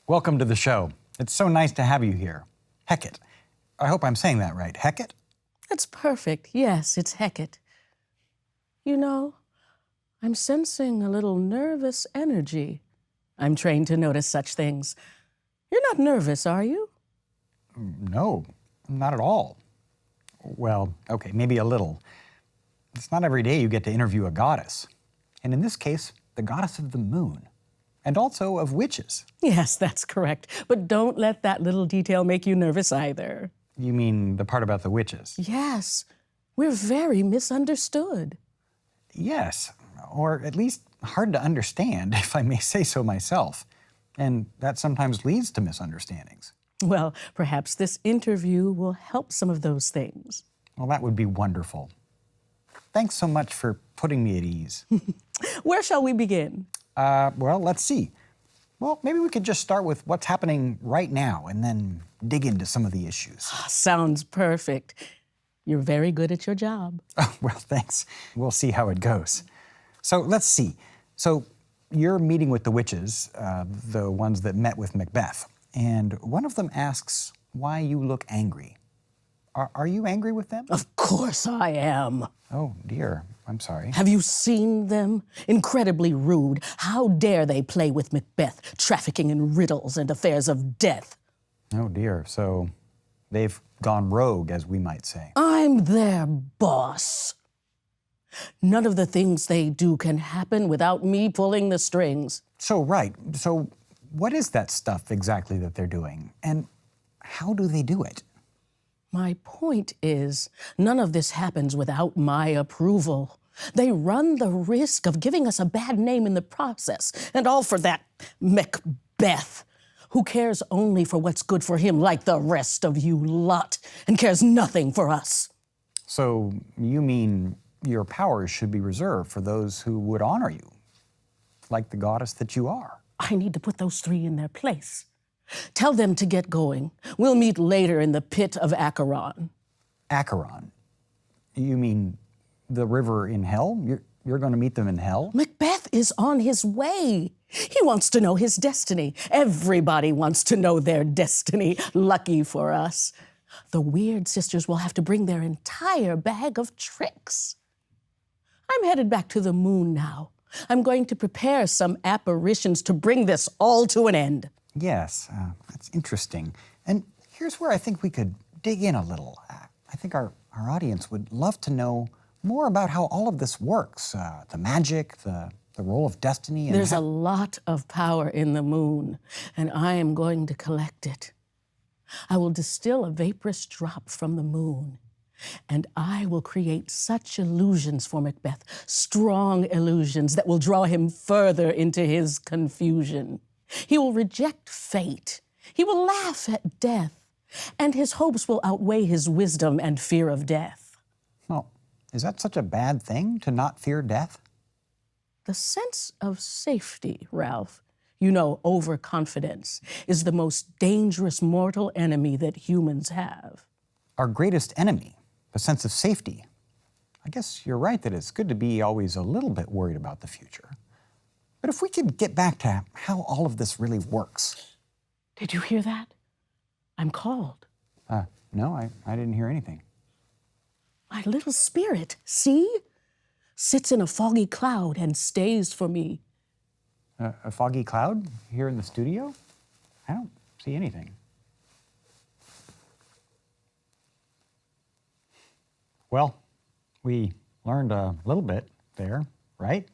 Welcome to the show. It's so nice to have you here. Hecate. I hope I'm saying that right. Hecate? That's perfect. Yes, it's Hecate. You know, I'm sensing a little nervous energy. I'm trained to notice such things. You're not nervous, are you? No, not at all. Well, okay, maybe a little. It's not every day you get to interview a goddess. And in this case, the goddess of the moon. And also of witches. Yes, that's correct. But don't let that little detail make you nervous either. You mean the part about the witches? Yes, we're very misunderstood. Yes, or at least hard to understand, if I may say so myself. And that sometimes leads to misunderstandings. Well, perhaps this interview will help some of those things. Well, that would be wonderful. Thanks so much for putting me at ease. Where shall we begin? Well, let's see. Well, maybe we could just start with what's happening right now and then dig into some of the issues. Sounds perfect. You're very good at your job. Oh, well, thanks. We'll see how it goes. So let's see. So you're meeting with the witches, the ones that met with Macbeth, and one of them asks why you look angry. Are you angry with them? Of course I am. Oh, dear. I'm sorry. Have you seen them? Incredibly rude. How dare they play with Macbeth, trafficking in riddles and affairs of death? Oh, dear. So they've gone rogue, as we might say. I'm their boss. None of the things they do can happen without me pulling the strings. So, right. So what is that stuff exactly that they're doing? And how do they do it? My point is, none of this happens without my approval. They run the risk of giving us a bad name in the process, and all for that Macbeth, who cares only for what's good for him like the rest of you lot, and cares nothing for us. So you mean your powers should be reserved for those who would honor you, like the goddess that you are? I need to put those three in their place. Tell them to get going. We'll meet later in the pit of Acheron. Acheron? You mean the river in hell? You're going to meet them in hell? Macbeth is on his way. He wants to know his destiny. Everybody wants to know their destiny. Lucky for us. The weird sisters will have to bring their entire bag of tricks. I'm headed back to the moon now. I'm going to prepare some apparitions to bring this all to an end. Yes, that's interesting. And here's where I think we could dig in a little. I think our audience would love to know more about how all of this works, the magic, the role of destiny. And there's a lot of power in the moon, and I am going to collect it. I will distill a vaporous drop from the moon, and I will create such illusions for Macbeth, strong illusions that will draw him further into his confusion. He will reject fate. He will laugh at death, and his hopes will outweigh his wisdom and fear of death. Well, is that such a bad thing, to not fear death? The sense of safety, Ralph, you know, overconfidence, is the most dangerous mortal enemy that humans have. Our greatest enemy, the sense of safety. I guess you're right that it's good to be always a little bit worried about the future. But if we could get back to how all of this really works. Did you hear that? I'm called. No, I didn't hear anything. My little spirit, see? Sits in a foggy cloud and stays for me. A foggy cloud here in the studio? I don't see anything. Well, we learned a little bit there, right?